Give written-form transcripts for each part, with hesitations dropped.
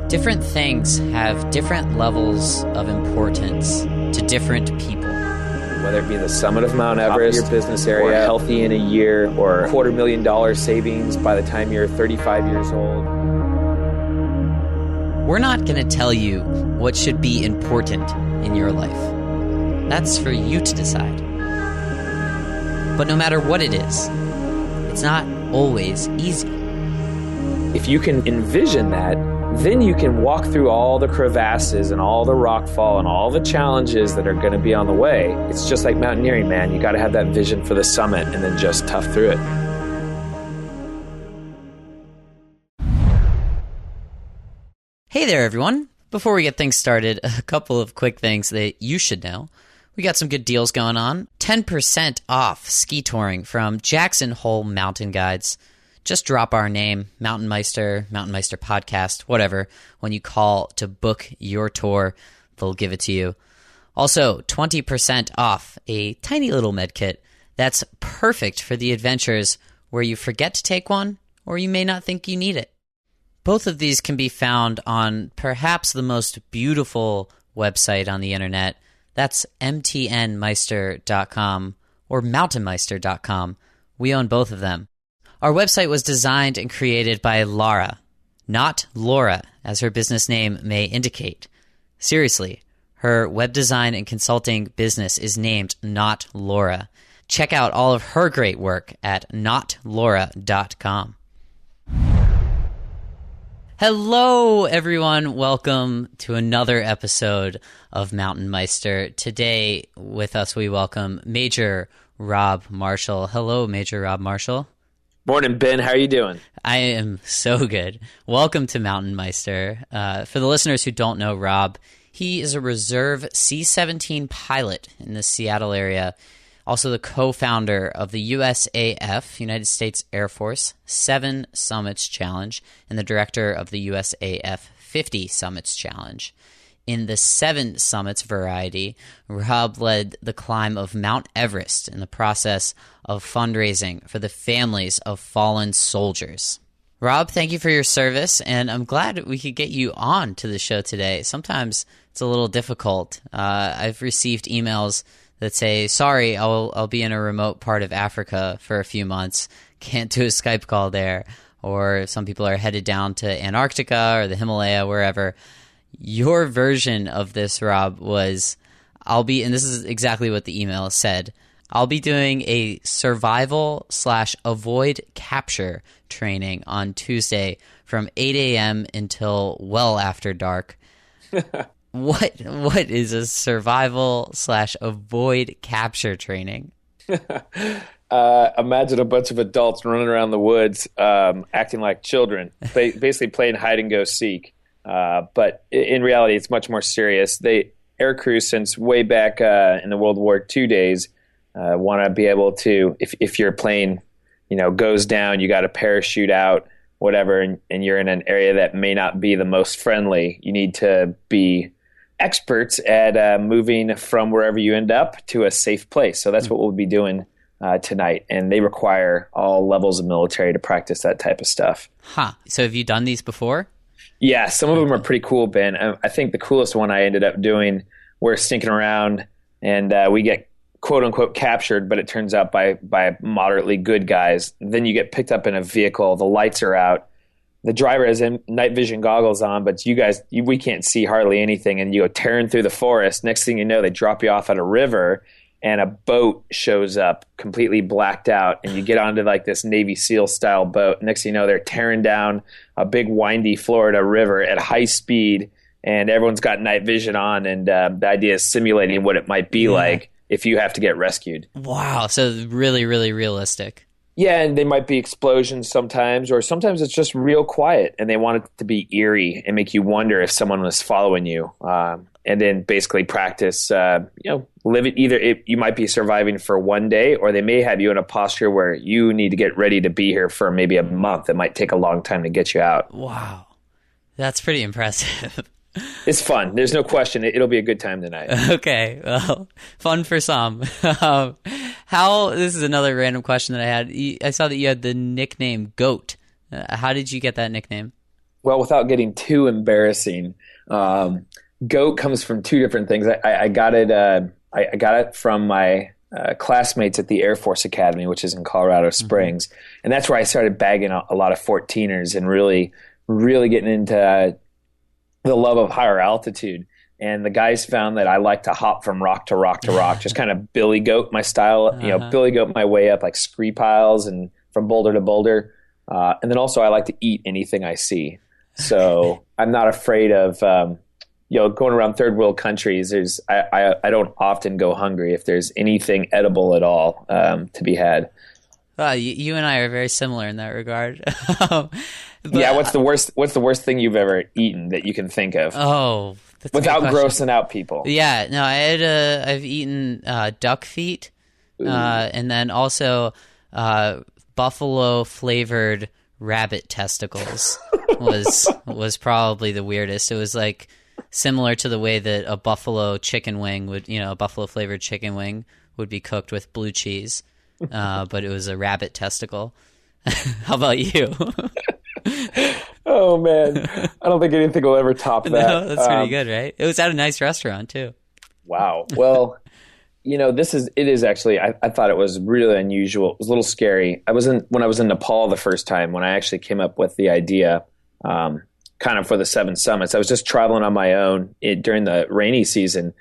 Different things have different levels of importance to different people. Whether it be the summit of Mount Everest, your business area, or healthy in a year, or $250,000 savings by the time you're 35 years old. We're not going to tell you what should be important in your life. That's for you to decide. But no matter what it is, it's not always easy. If you can envision that, then you can walk through all the crevasses and all the rockfall and all the challenges that are going to be on the way. It's just like mountaineering, man. You got to have that vision for the summit and then just tough through it. Hey there, everyone. Before we get things started, a couple of quick things that you should know. We got some good deals going on. 10% off ski touring from Jackson Hole Mountain Guides. Just drop our name, MTNmeister Podcast, whatever. When you call to book your tour, they'll give it to you. Also, 20% off a tiny little med kit that's perfect for the adventures where you forget to take one or you may not think you need it. Both of these can be found on perhaps the most beautiful website on the internet. That's MTNmeister.com or MountainMeister.com. We own both of them. Our website was designed and created by Lara, not Laura, as her business name may indicate. Seriously, her web design and consulting business is named Not Laura. Check out all of her great work at notlaura.com. Hello, everyone. Welcome to another episode of MTNmeister. Today, with us, we welcome Major Rob Marshall. Hello, Major Rob Marshall. Morning, Ben. How are you doing? I am so good. Welcome to MTNmeister. For the listeners who don't know Rob, he is a reserve C-17 pilot in the Seattle area, also the co-founder of the USAF, United States Air Force, 7 Summits Challenge, and the director of the USAF 50 Summits Challenge. In the 7 Summits variety, Rob led the climb of Mount Everest in the process of fundraising for the families of fallen soldiers. Rob, thank you for your service, and I'm glad we could get you on to the show today. Sometimes it's a little difficult. I've received emails that say, sorry, I'll be in a remote part of Africa for a few months, can't do a Skype call there, or some people are headed down to Antarctica or the Himalaya, wherever. Your version of this, Rob, was and this is exactly what the email said, I'll be doing a survival/avoid capture training on Tuesday from 8 a.m. until well after dark. What is a survival/avoid capture training? Imagine a bunch of adults running around the woods, acting like children, basically playing hide and go seek. But in reality, it's much more serious. Air crews, since way back in the World War II days, want to be able to, if your plane, goes down, you got to parachute out, whatever, and you're in an area that may not be the most friendly. You need to be experts at moving from wherever you end up to a safe place. So that's what we'll be doing tonight, and they require all levels of military to practice that type of stuff. Huh. So have you done these before? Yeah, some of them are pretty cool, Ben. I think the coolest one I ended up doing, we're sneaking around and we get quote unquote captured, but it turns out by moderately good guys. Then you get picked up in a vehicle, the lights are out, the driver has night vision goggles on, but we can't see hardly anything, and you go tearing through the forest. Next thing you know, they drop you off at a river and a boat shows up completely blacked out, and you get onto like this Navy SEAL style boat. Next thing you know, they're tearing down a big windy Florida river at high speed, and everyone's got night vision on, and the idea is simulating what it might be like if you have to get rescued. Wow, so really, really realistic. Yeah, and they might be explosions sometimes, or sometimes it's just real quiet, and they want it to be eerie and make you wonder if someone was following you. And then basically practice, live it. You might be surviving for one day, or they may have you in a posture where you need to get ready to be here for maybe a month. It might take a long time to get you out. Wow, that's pretty impressive. It's fun. There's no question. It'll be a good time tonight. Okay, well, fun for some. This is another random question that I had. I saw that you had the nickname Goat. How did you get that nickname? Well, without getting too embarrassing, goat comes from two different things. I got it. I got it from my classmates at the Air Force Academy, which is in Colorado Springs, and that's where I started bagging a lot of 14ers and really getting into the love of higher altitude. And the guys found that I like to hop from rock to rock to rock, just kind of billy goat my style, billy goat my way up like scree piles and from boulder to boulder. And then also I like to eat anything I see. So I'm not afraid of, going around third world countries. I don't often go hungry if there's anything edible at all to be had. You and I are very similar in that regard. Yeah. What's the worst thing you've ever eaten that you can think of? Oh, that's without grossing out people. Yeah, no, I've eaten duck feet, and then also buffalo flavored rabbit testicles was probably the weirdest. It was like similar to the way that a buffalo chicken wing would, a buffalo flavored chicken wing would be cooked with blue cheese, but it was a rabbit testicle. How about you? Oh man, I don't think anything will ever top that. No, that's pretty good, right? It was at a nice restaurant too. Wow. Well, it is actually, I thought it was really unusual. It was a little scary. When I was in Nepal the first time, when I actually came up with the idea, kind of for the 7 summits, I was just traveling on my own during the rainy season.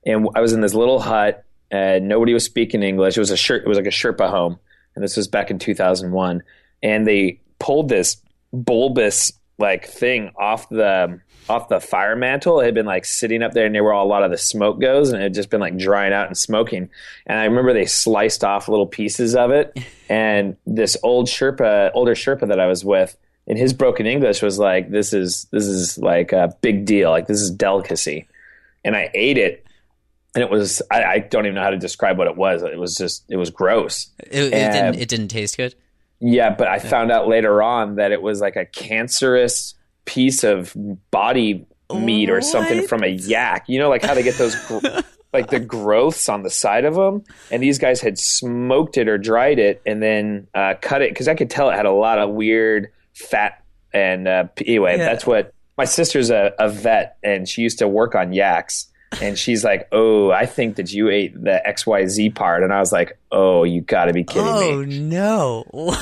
And I was in this little hut and nobody was speaking English. It was like a Sherpa home. And this was back in 2001. And they pulled this bulbous like thing off the fire mantle. It had been like sitting up there near where a lot of the smoke goes, and it had just been like drying out and smoking. And I remember they sliced off little pieces of it. And this older Sherpa that I was with, in his broken English, was like, "This is like a big deal. Like this is delicacy." And I ate it, and it was I don't even know how to describe what it was. It was gross. It didn't taste good. Yeah, but I found out later on that it was like a cancerous piece of body meat or something from a yak. You know, like how they get those, like the growths on the side of them. And these guys had smoked it or dried it and then cut it because I could tell it had a lot of weird fat. And anyway, That's what my sister's a vet and she used to work on yaks. And she's like, "Oh, I think that you ate the XYZ part." And I was like, "Oh, you got to be kidding me." Oh, no. Wow.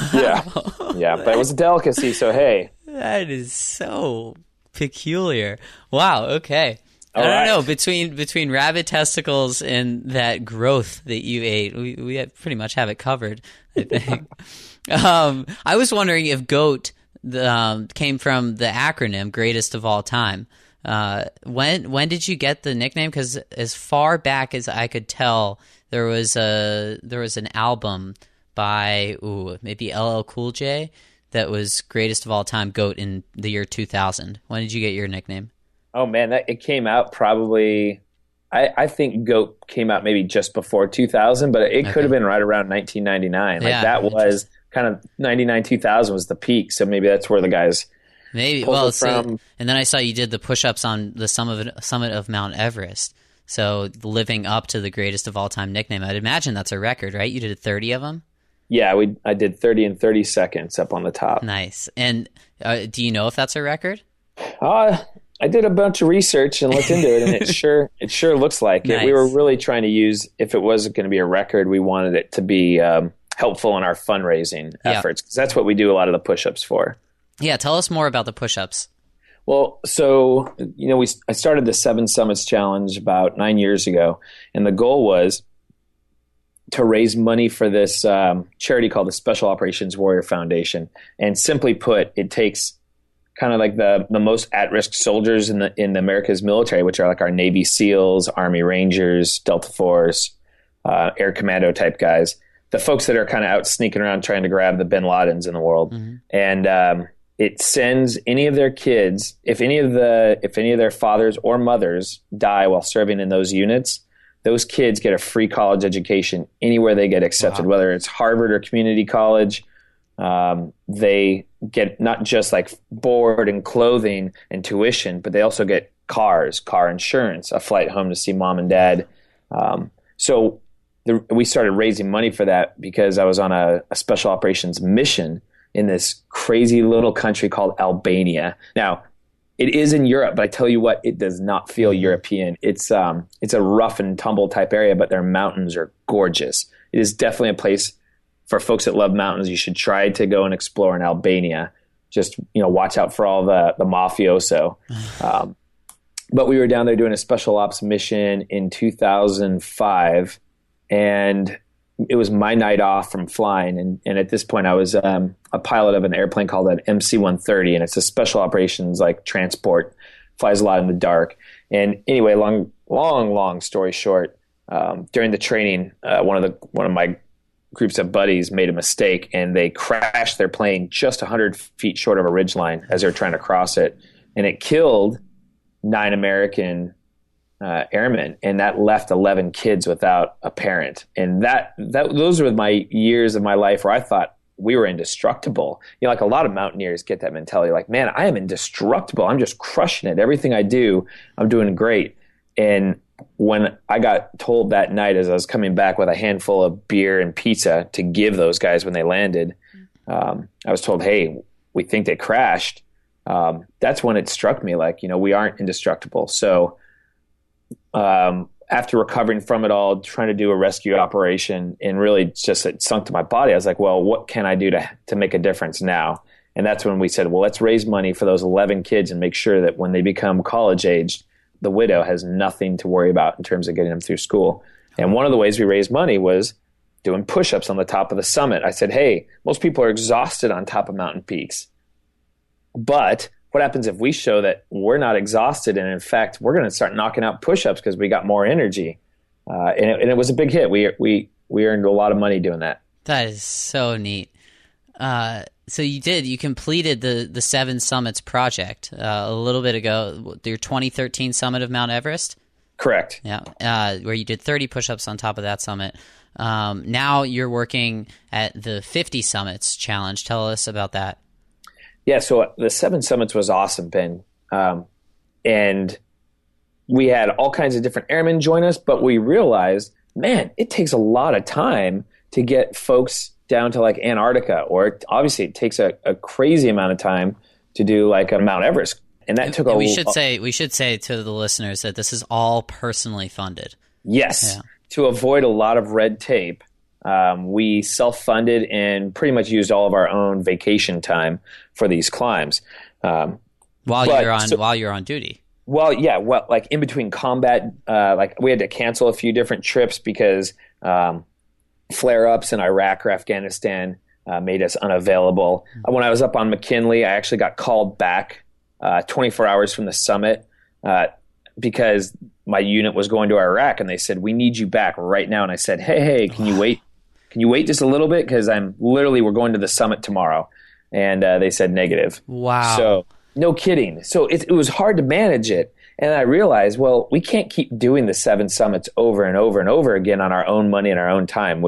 Yeah. But it was a delicacy, so hey. That is so peculiar. Wow, okay. All I don't right. know, between rabbit testicles and that growth that you ate, we pretty much have it covered, I think. I was wondering if GOAT came from the acronym Greatest of All Time. When did you get the nickname? Because as far back as I could tell, there was an album by maybe LL Cool J that was Greatest of All Time GOAT in the year 2000. When did you get your nickname? Oh man, it came out probably. I think GOAT came out maybe just before 2000, but it could have been right around 1999. Like that was kind of 99, 2000 was the peak. So maybe that's where the guys. Maybe. Well, and then I saw you did the push-ups on the summit of Mount Everest. So living up to the Greatest of All Time nickname, I'd imagine that's a record, right? You did 30 of them? Yeah, I did 30 in 30 seconds up on the top. Nice. And do you know if that's a record? I did a bunch of research and looked into it, and it sure looks like it. Nice. We were really trying to use, if it was going to be a record, we wanted it to be helpful in our fundraising efforts, because that's what we do a lot of the push-ups for. Yeah, tell us more about the push-ups. Well, so, I started the 7 Summits Challenge about 9 years ago, and the goal was to raise money for this charity called the Special Operations Warrior Foundation. And simply put, it takes kind of like the most at-risk soldiers in America's military, which are like our Navy SEALs, Army Rangers, Delta Force, Air Commando type guys, the folks that are kind of out sneaking around trying to grab the bin Ladens in the world. Mm-hmm. And it sends any of their kids, if any of their fathers or mothers die while serving in those units, those kids get a free college education anywhere they get accepted, whether it's Harvard or community college. They get not just like board and clothing and tuition, but they also get car insurance, a flight home to see mom and dad. We started raising money for that because I was on a special operations mission in this crazy little country called Albania. Now, it is in Europe, but I tell you what, it does not feel European. It's a rough and tumble type area, but their mountains are gorgeous. It is definitely a place for folks that love mountains. You should try to go and explore in Albania. Just, watch out for all the mafioso. But we were down there doing a special ops mission in 2005, and it was my night off from flying. And at this point, I was a pilot of an airplane called an MC-130, and it's a special operations like transport, flies a lot in the dark. And anyway, long story short, during the training, one of my groups of buddies made a mistake, and they crashed their plane just 100 feet short of a ridgeline as they were trying to cross it, and it killed 9 American airmen, and that left 11 kids without a parent. And those were my years of my life where I thought we were indestructible. Like a lot of mountaineers get that mentality, like, man, I am indestructible. I'm just crushing it. Everything I do, I'm doing great. And when I got told that night as I was coming back with a handful of beer and pizza to give those guys when they landed, I was told, hey, we think they crashed. That's when it struck me like, we aren't indestructible. So after recovering from it all, trying to do a rescue operation, and really just it sunk to my body, I was like, well, what can I do to make a difference now? And that's when we said, well, let's raise money for those 11 kids and make sure that when they become college aged, the widow has nothing to worry about in terms of getting them through school. And one of the ways we raised money was doing push-ups on the top of the summit. I said, hey, most people are exhausted on top of mountain peaks. But what happens if we show that we're not exhausted, and in fact, we're going to start knocking out push-ups because we got more energy? And it was a big hit. We earned a lot of money doing that. That is so neat. So you completed the 7 Summits project a little bit ago, your 2013 summit of Mount Everest? Correct. Yeah, where you did 30 push-ups on top of that summit. Now you're working at the 50 Summits Challenge. Tell us about that. Yeah, so the 7 Summits was awesome, Ben. And we had all kinds of different airmen join us, but we realized, man, it takes a lot of time to get folks down to like Antarctica, or obviously it takes a crazy amount of time to do like a Mount Everest. And that took we should say to the listeners that this is all personally funded. Yes. Yeah. To avoid a lot of red tape, we self-funded and pretty much used all of our own vacation time for these climbs. While you're on duty. Well, yeah. Well, like in between combat, like we had to cancel a few different trips because flare-ups in Iraq or Afghanistan made us unavailable. When I was up on McKinley, I actually got called back 24 hours from the summit because my unit was going to Iraq, and they said, we need you back right now. And I said, hey, can you wait? Can you wait just a little bit? Because we're going to the summit tomorrow. And they said negative. Wow. So no kidding. So it was hard to manage it. And I realized, well, we can't keep doing the 7 summits over and over and over again on our own money and our own time.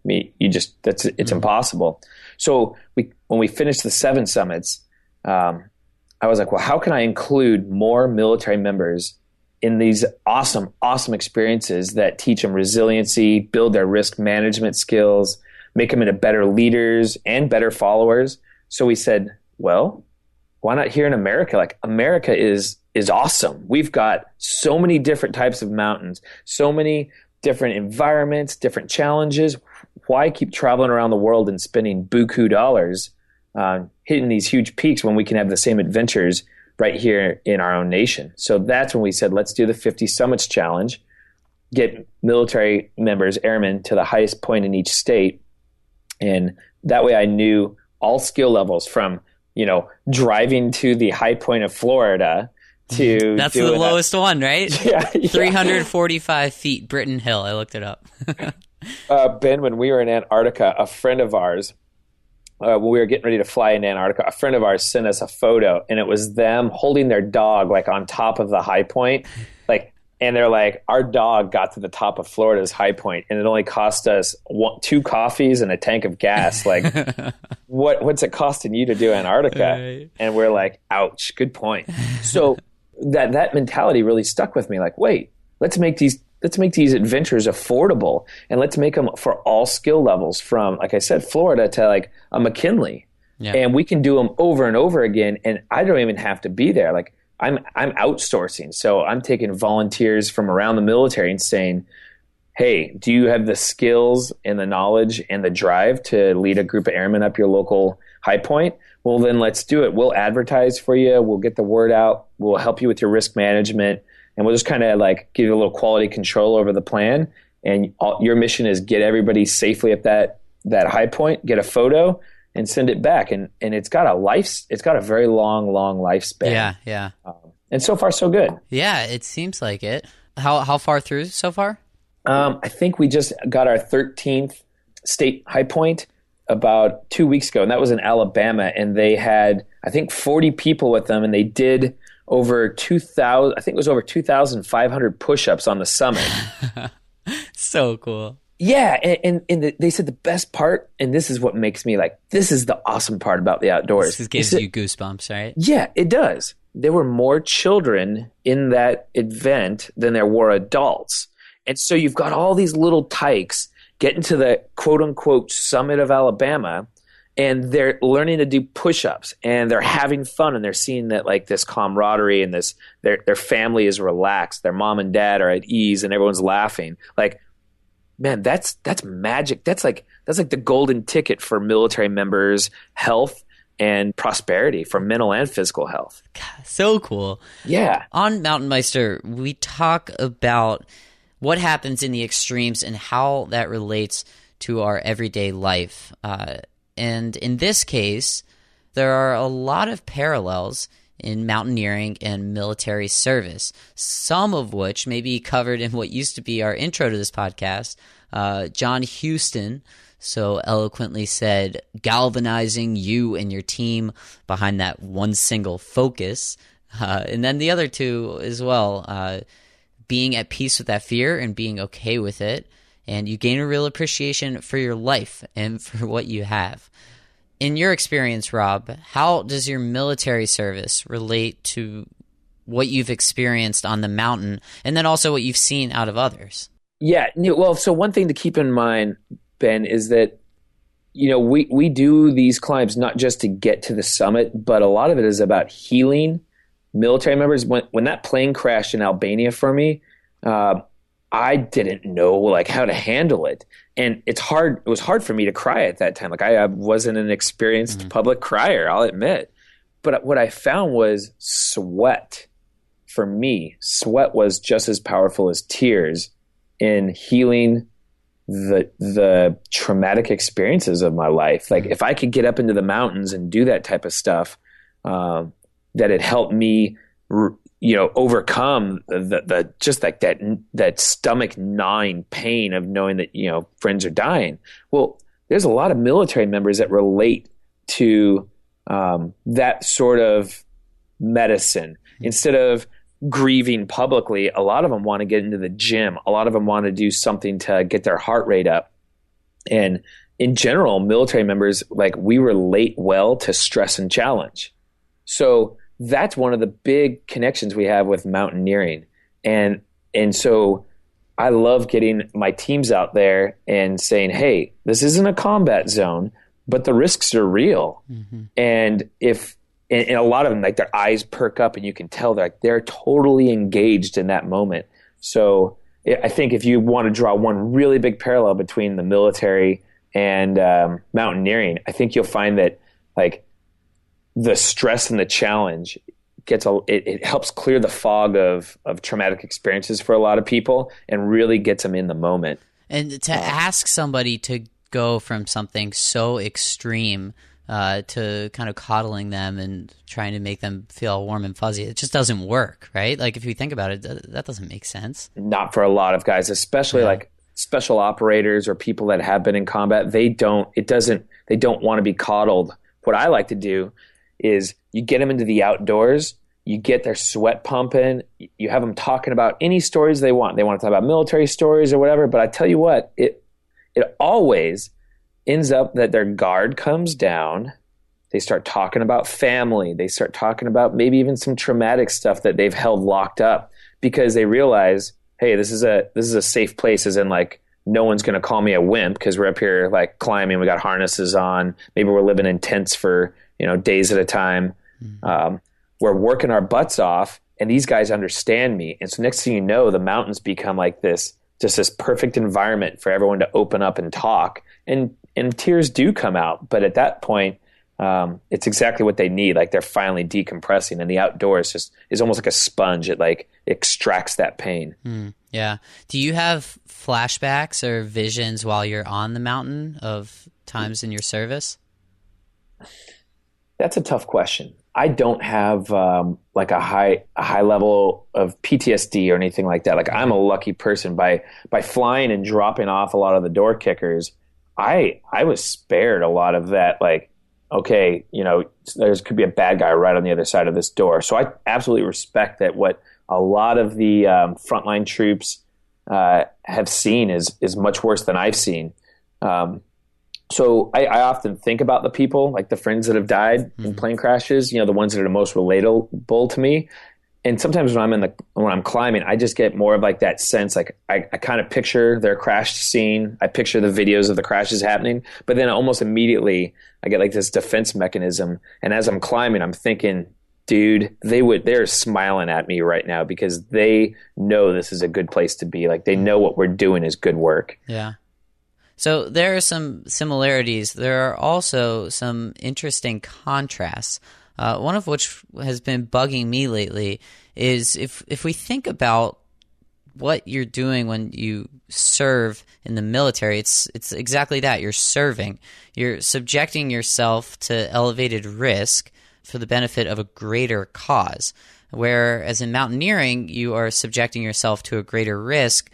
It's impossible. So when we finished the 7 summits, I was like, well, how can I include more military members in these awesome experiences that teach them resiliency, build their risk management skills, make them into better leaders and better followers? So we said, well, why not here in America? Like, America is awesome. We've got so many different types of mountains, so many different environments, different challenges. Why keep traveling around the world and spending buku dollars hitting these huge peaks when we can have the same adventures right here in our own nation? So that's when we said, let's do the 50 Summits Challenge, get military members, airmen, to the highest point in each state. And that way I knew all skill levels from, driving to the high point of Florida to that's the lowest one, right? Yeah. 345 feet, Britton Hill. I looked it up. Ben, when we were in Antarctica, a friend of ours, when we were getting ready to fly in Antarctica, a friend of ours sent us a photo, and it was them holding their dog like on top of the high point, and they're like, our dog got to the top of Florida's high point, and it only cost us 2 coffees and a tank of gas. Like, what's it costing you to do Antarctica? Right. And we're like, ouch, good point. So that mentality really stuck with me. Like, wait, let's make these adventures affordable, and let's make them for all skill levels, from, like I said, Florida to like a McKinley. Yeah. And we can do them over and over again. And I don't even have to be there. Like I'm outsourcing. So I'm taking volunteers from around the military and saying, hey, do you have the skills and the knowledge and the drive to lead a group of airmen up your local high point? Well, then let's do it. We'll advertise for you. We'll get the word out. We'll help you with your risk management. And we'll just kind of like give you a little quality control over the plan. And your mission is get everybody safely at that high point, get a photo, and send it back. And it's got a very long lifespan. Yeah. And so far, so good. Yeah, it seems like it. How far through so far? I think we just got our 13th state high point about 2 weeks ago, and that was in Alabama. And they had, I think, 40 people with them, and they did over 2,000. I think it was over 2,500 push-ups on the summit. So cool. Yeah, and they said the best part, and this is what makes me like, this is the awesome part about the outdoors. This gives you goosebumps, right? Yeah, it does. There were more children in that event than there were adults. And so you've got all these little tykes getting to the quote-unquote summit of Alabama, and they're learning to do push-ups, and they're having fun, and they're seeing that like this camaraderie and this their family is relaxed, their mom and dad are at ease, and everyone's laughing. Like, man, that's magic. That's like the golden ticket for military members' health and prosperity, for mental and physical health. God, so cool. Yeah. On MTNmeister, we talk about what happens in the extremes and how that relates to our everyday life. And in this case, there are a lot of parallels in mountaineering and military service, some of which may be covered in what used to be our intro to this podcast. John Huston so eloquently said, galvanizing you and your team behind that one single focus. And then the other two as well, being at peace with that fear and being okay with it. And you gain a real appreciation for your life and for what you have. In your experience, Rob, how does your military service relate to what you've experienced on the mountain, and then also what you've seen out of others? Yeah, well, so one thing to keep in mind, Ben, is that, we do these climbs not just to get to the summit, but a lot of it is about healing military members. When that plane crashed in Albania for me, I didn't know like how to handle it. And it was hard for me to cry at that time. Like I wasn't an experienced public crier, I'll admit. But what I found was sweat. For me, sweat was just as powerful as tears in healing the traumatic experiences of my life. Like if I could get up into the mountains and do that type of stuff, that it helped me overcome the just like that stomach gnawing pain of knowing that, friends are dying. Well, there's a lot of military members that relate to that sort of medicine. Instead of grieving publicly, a lot of them want to get into the gym. A lot of them want to do something to get their heart rate up. And in general, military members, like we relate well to stress and challenge. So that's one of the big connections we have with mountaineering. And so I love getting my teams out there and saying, hey, this isn't a combat zone, but the risks are real. Mm-hmm. And and a lot of them, like their eyes perk up and you can tell they're totally engaged in that moment. So I think if you want to draw one really big parallel between the military and mountaineering, I think you'll find that like the stress and the challenge it helps clear the fog of traumatic experiences for a lot of people and really gets them in the moment. And to ask somebody to go from something so extreme to kind of coddling them and trying to make them feel warm and fuzzy, it just doesn't work, right? Like if you think about it, that doesn't make sense. Not for a lot of guys, especially like special operators or people that have been in combat. They don't want to be coddled. What I like to do is you get them into the outdoors, you get their sweat pumping, you have them talking about any stories they want. They want to talk about military stories or whatever, but I tell you what, it always ends up that their guard comes down. They start talking about family. They start talking about maybe even some traumatic stuff that they've held locked up because they realize, hey, this is a safe place, as in like no one's going to call me a wimp because we're up here like climbing. We got harnesses on. Maybe we're living in tents for, days at a time. We're working our butts off, and these guys understand me. And so next thing you know, the mountains become like this perfect environment for everyone to open up and talk. And tears do come out. But at that point, it's exactly what they need. Like they're finally decompressing, and the outdoors is almost like a sponge. It like extracts that pain. Yeah. Do you have flashbacks or visions while you're on the mountain of times in your service? That's a tough question. I don't have like a high level of PTSD or anything like that. Like I'm a lucky person by flying and dropping off a lot of the door kickers. I was spared a lot of that. Like, okay, there could be a bad guy right on the other side of this door. So I absolutely respect that. What a lot of the frontline troops have seen is much worse than I've seen. So I often think about the people, like the friends that have died in plane crashes, the ones that are the most relatable to me. And sometimes when I'm climbing, I just get more of like that sense, like I kind of picture their crash scene. I picture the videos of the crashes happening, but then almost immediately I get like this defense mechanism. And as I'm climbing, I'm thinking, dude, they're smiling at me right now because they know this is a good place to be. Like they know what we're doing is good work. Yeah. So there are some similarities. There are also some interesting contrasts. One of which has been bugging me lately is if we think about what you're doing when you serve in the military, it's exactly that. You're serving. You're subjecting yourself to elevated risk for the benefit of a greater cause. Whereas in mountaineering, you are subjecting yourself to a greater risk,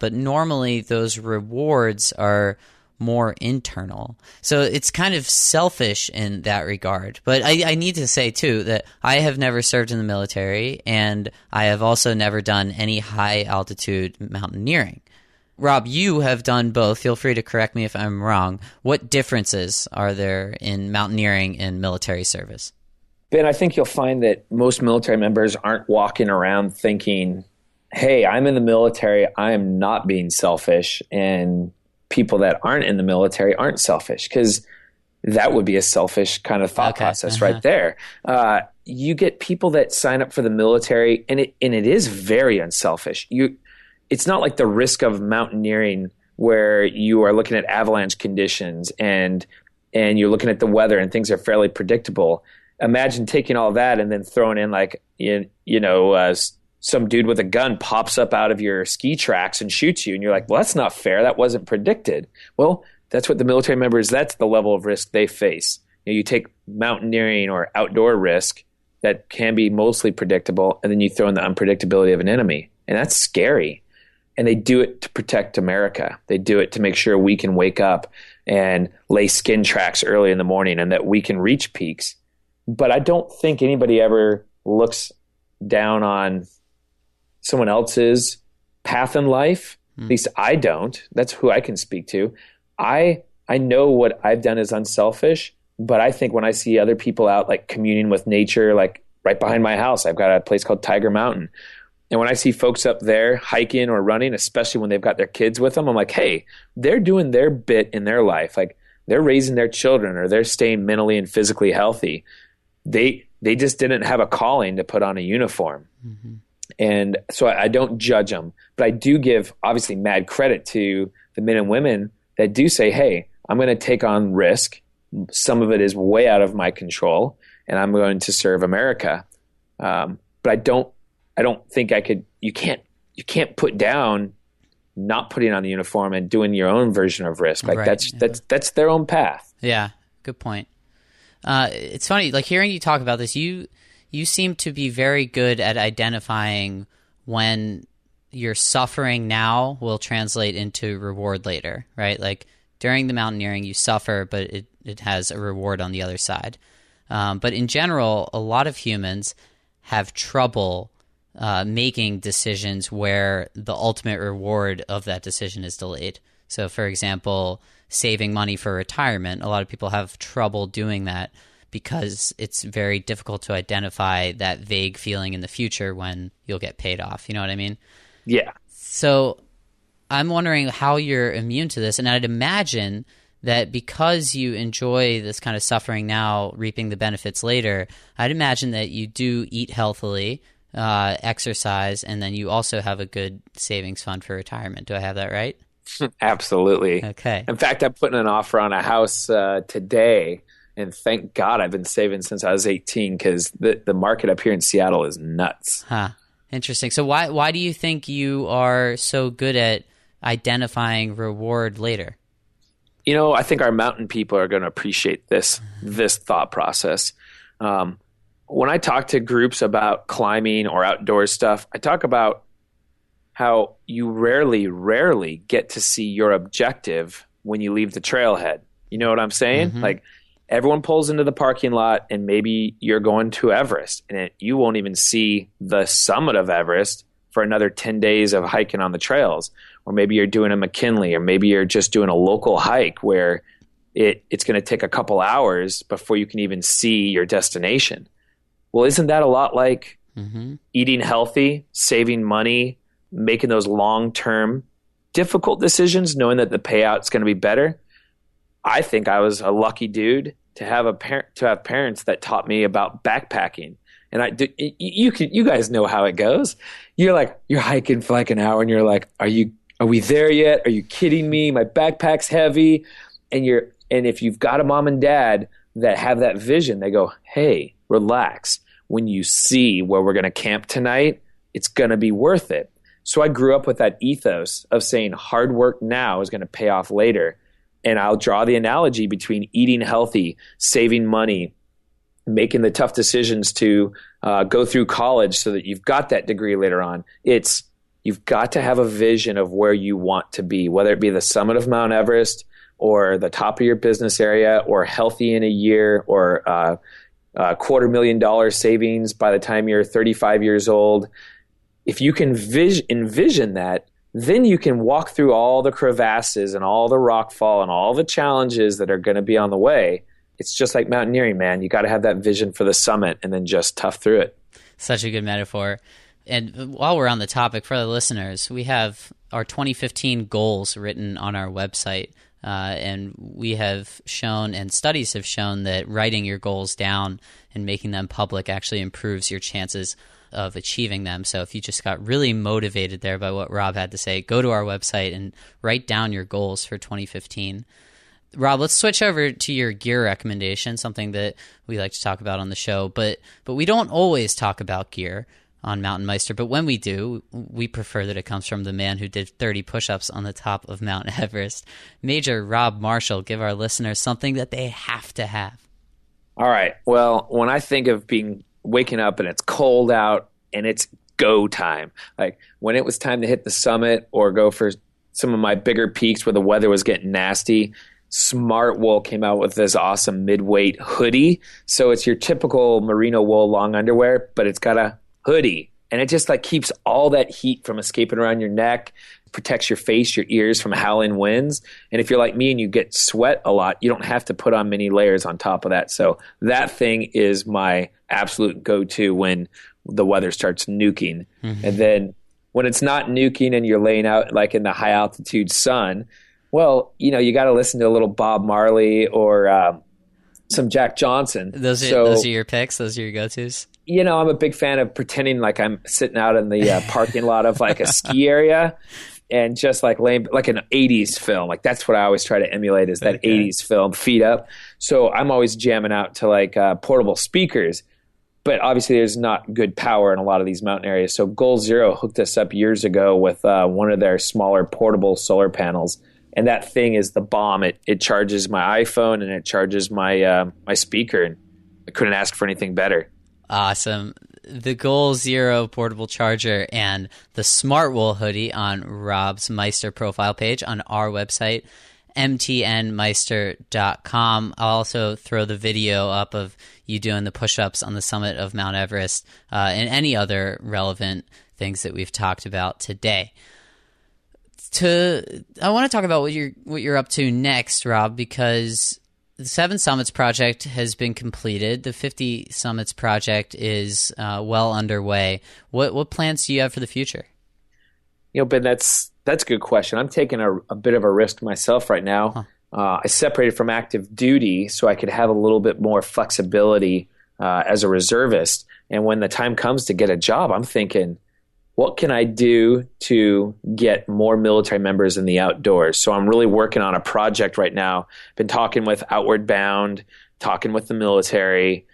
but normally those rewards are more internal. So it's kind of selfish in that regard. But I need to say, too, that I have never served in the military, and I have also never done any high-altitude mountaineering. Rob, you have done both. Feel free to correct me if I'm wrong. What differences are there in mountaineering and military service? Ben, I think you'll find that most military members aren't walking around thinking, hey, I'm in the military, I am not being selfish, and people that aren't in the military aren't selfish, because that would be a selfish kind of thought process right there. You get people that sign up for the military, and it is very unselfish. It's not like the risk of mountaineering where you are looking at avalanche conditions and you're looking at the weather and things are fairly predictable. Imagine taking all that and then throwing in like, some dude with a gun pops up out of your ski tracks and shoots you. And you're like, well, that's not fair. That wasn't predicted. Well, that's what the military members, that's the level of risk they face. You take mountaineering or outdoor risk that can be mostly predictable, and then you throw in the unpredictability of an enemy. And that's scary. And they do it to protect America. They do it to make sure we can wake up and lay skin tracks early in the morning and that we can reach peaks. But I don't think anybody ever looks down on someone else's path in life. At least I don't. That's who I can speak to. I know what I've done is unselfish, but I think when I see other people out like communing with nature, like right behind my house, I've got a place called Tiger Mountain. And when I see folks up there hiking or running, especially when they've got their kids with them, I'm like, hey, they're doing their bit in their life. Like they're raising their children or they're staying mentally and physically healthy. They just didn't have a calling to put on a uniform. Mm-hmm. And so I don't judge them, but I do give obviously mad credit to the men and women that do say, hey, I'm going to take on risk. Some of it is way out of my control and I'm going to serve America. But I don't think you can't put down not putting on the uniform and doing your own version of risk. Like right. That's their own path. Yeah. Good point. It's funny, like hearing you talk about this, you seem to be very good at identifying when your suffering now will translate into reward later, right? Like during the mountaineering, you suffer, but it has a reward on the other side. But in general, a lot of humans have trouble making decisions where the ultimate reward of that decision is delayed. So, for example, saving money for retirement, a lot of people have trouble doing that because it's very difficult to identify that vague feeling in the future when you'll get paid off. You know what I mean? Yeah. So I'm wondering how you're immune to this. And I'd imagine that because you enjoy this kind of suffering now, reaping the benefits later, I'd imagine that you do eat healthily, exercise, and then you also have a good savings fund for retirement. Do I have that right? Absolutely. Okay. In fact, I'm putting an offer on a house today, and thank God I've been saving since I was 18 because the market up here in Seattle is nuts. Huh. Interesting. So why do you think you are so good at identifying reward later? I think our mountain people are going to appreciate this thought process. When I talk to groups about climbing or outdoor stuff, I talk about how you rarely get to see your objective when you leave the trailhead. You know what I'm saying? Mm-hmm. Like everyone pulls into the parking lot and maybe you're going to Everest and you won't even see the summit of Everest for another 10 days of hiking on the trails. Or maybe you're doing a McKinley, or maybe you're just doing a local hike where it's going to take a couple hours before you can even see your destination. Well, isn't that a lot like eating healthy, saving money, making those long-term difficult decisions, knowing that the payout's going to be better? I think I was a lucky dude to have parents that taught me about backpacking. And you guys know how it goes. You're hiking for like an hour and you're like, are we there yet? Are you kidding me? My backpack's heavy. And if you've got a mom and dad that have that vision, they go, hey, relax. When you see where we're going to camp tonight, it's going to be worth it. So I grew up with that ethos of saying hard work now is going to pay off later. And I'll draw the analogy between eating healthy, saving money, making the tough decisions to go through college so that you've got that degree later on. You've got to have a vision of where you want to be, whether it be the summit of Mount Everest or the top of your business area or healthy in a year or $250,000 savings by the time you're 35 years old. If you can envision that, then you can walk through all the crevasses and all the rock fall and all the challenges that are going to be on the way. It's just like mountaineering, man. You got to have that vision for the summit and then just tough through it. Such a good metaphor. And while we're on the topic, for the listeners, we have our 2015 goals written on our website. And we have shown, and studies have shown, that writing your goals down and making them public actually improves your chances of achieving them. So if you just got really motivated there by what Rob had to say, go to our website and write down your goals for 2015. Rob, let's switch over to your gear recommendation, something that we like to talk about on the show, but we don't always talk about gear on MTNmeister, but when we do, we prefer that it comes from the man who did 30 push-ups on the top of Mount Everest. Major Rob Marshall, give our listeners something that they have to have. All right. Well, when I think of waking up and it's cold out and it's go time, like when it was time to hit the summit or go for some of my bigger peaks where the weather was getting nasty, Smart Wool came out with this awesome mid-weight hoodie. So it's your typical merino wool long underwear, but it's got a hoodie, and it just like keeps all that heat from escaping around your neck, protects your face, your ears from howling winds. And if you're like me and you get sweat a lot, you don't have to put on many layers on top of that. So that thing is my absolute go-to when the weather starts nuking. Mm-hmm. And then when it's not nuking and you're laying out like in the high altitude sun, well, you got to listen to a little Bob Marley or some Jack Johnson. Those are your picks? Those are your go-tos? I'm a big fan of pretending like I'm sitting out in the parking lot of like a ski area and just like laying like an 80s film. Like that's what I always try to emulate is that 80s film, feet up. So I'm always jamming out to like portable speakers. But obviously there's not good power in a lot of these mountain areas. So Goal Zero hooked us up years ago with one of their smaller portable solar panels. And that thing is the bomb. It charges my iPhone and it charges my my speaker. And I couldn't ask for anything better. Awesome. The Goal Zero portable charger and the Smart Wool hoodie on Rob's Meister profile page on our website, MTNmeister.com. I'll also throw the video up of you doing the push-ups on the summit of Mount Everest and any other relevant things that we've talked about today. I want to talk about what you're up to next, Rob, because the 7 Summits project has been completed. The 50 Summits project is well underway. What plans do you have for the future? Ben, that's That's a good question. I'm taking a bit of a risk myself right now. I separated from active duty so I could have a little bit more flexibility as a reservist. And when the time comes to get a job, I'm thinking, what can I do to get more military members in the outdoors? So I'm really working on a project right now. Been talking with Outward Bound, talking with the military.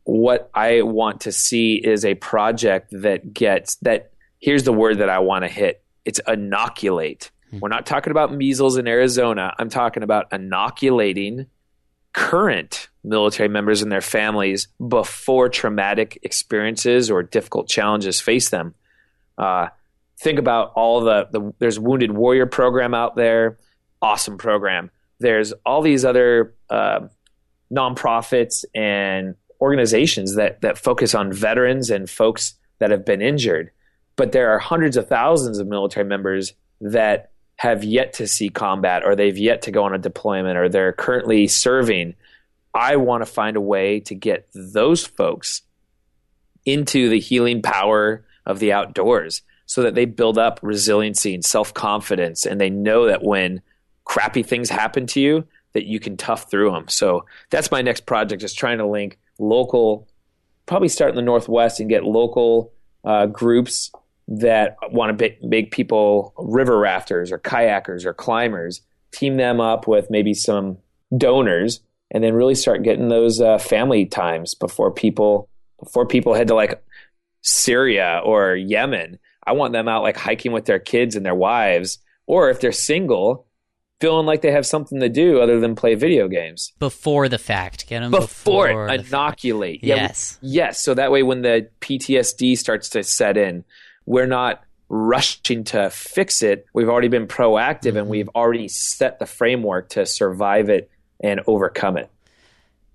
What I want to see is a project that gets that. Here's the word that I want to hit. It's inoculate. We're not talking about measles in Arizona. I'm talking about inoculating current military members and their families before traumatic experiences or difficult challenges face them. Think about all there's Wounded Warrior program out there. Awesome program. There's all these other nonprofits and organizations that focus on veterans and folks that have been injured. But there are hundreds of thousands of military members that have yet to see combat, or they've yet to go on a deployment, or they're currently serving. I want to find a way to get those folks into the healing power of the outdoors so that they build up resiliency and self-confidence, and they know that when crappy things happen to you, that you can tough through them. So that's my next project, is trying to link local, probably start in the Northwest and get local groups that want to make people river rafters or kayakers or climbers, team them up with maybe some donors, and then really start getting those family times before people head to like Syria or Yemen. I want them out like hiking with their kids and their wives, or if they're single, feeling like they have something to do other than play video games. Before the fact. Get them before it. Inoculate. Yes. Yes. So that way when the PTSD starts to set in, we're not rushing to fix it. We've already been proactive, and we've already set the framework to survive it and overcome it.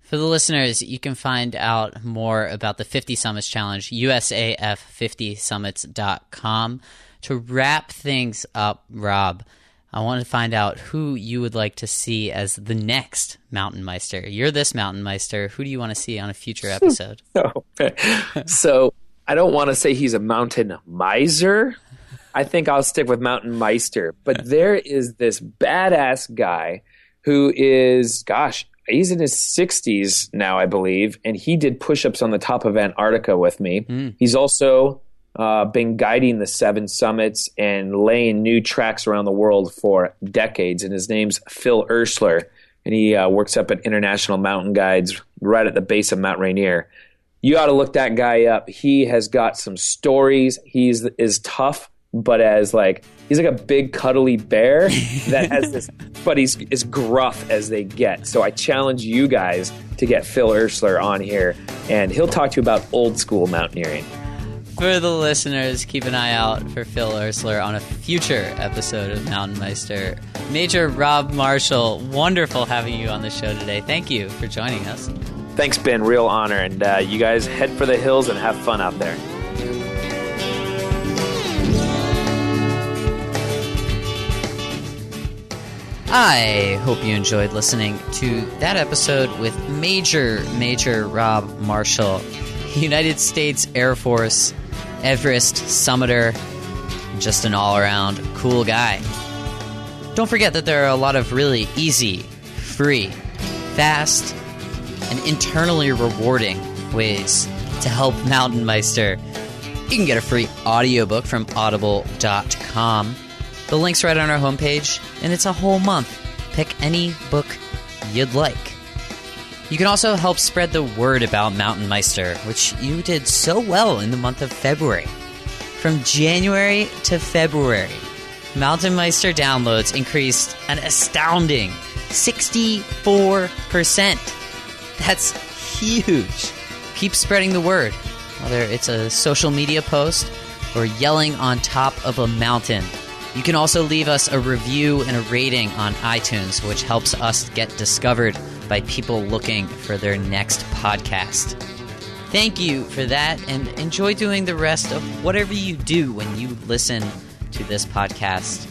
For the listeners, you can find out more about the 50 Summits Challenge, USAF50summits.com. To wrap things up, Rob, I want to find out who you would like to see as the next Mountain Meister. You're this Mountain Meister. Who do you want to see on a future episode? So I don't want to say he's a mountain miser. I think I'll stick with Mountain Meister. But there is this badass guy who is, he's in his 60s now, I believe, and he did push-ups on the top of Antarctica with me. He's also been guiding the 7 summits and laying new tracks around the world for decades, and his name's Phil Ursler, and he works up at International Mountain Guides right at the base of Mount Rainier. You ought to look that guy up. He has got some stories. He's is tough, but he's like a big cuddly bear that has this, but he's as gruff as they get. So I challenge you guys to get Phil Ursler on here, and he'll talk to you about old school mountaineering. For the listeners, keep an eye out for Phil Ursler on a future episode of Mountain Meister. Major Rob Marshall, wonderful having you on the show today. Thank you for joining us. Thanks, Ben. Real honor. And you guys head for the hills and have fun out there. I hope you enjoyed listening to that episode with Major Rob Marshall, United States Air Force, Everest summiter, just an all-around cool guy. Don't forget that there are a lot of really easy, free, fast, and internally rewarding ways to help Mountain Meister. You can get a free audiobook from audible.com. The link's right on our homepage, and it's a whole month. Pick any book you'd like. You can also help spread the word about Mountain Meister, which you did so well in the month of February. From January to February, Mountain Meister downloads increased an astounding 64%. That's huge. Keep spreading the word, whether it's a social media post or yelling on top of a mountain. You can also leave us a review and a rating on iTunes, which helps us get discovered by people looking for their next podcast. Thank you for that, and enjoy doing the rest of whatever you do when you listen to this podcast.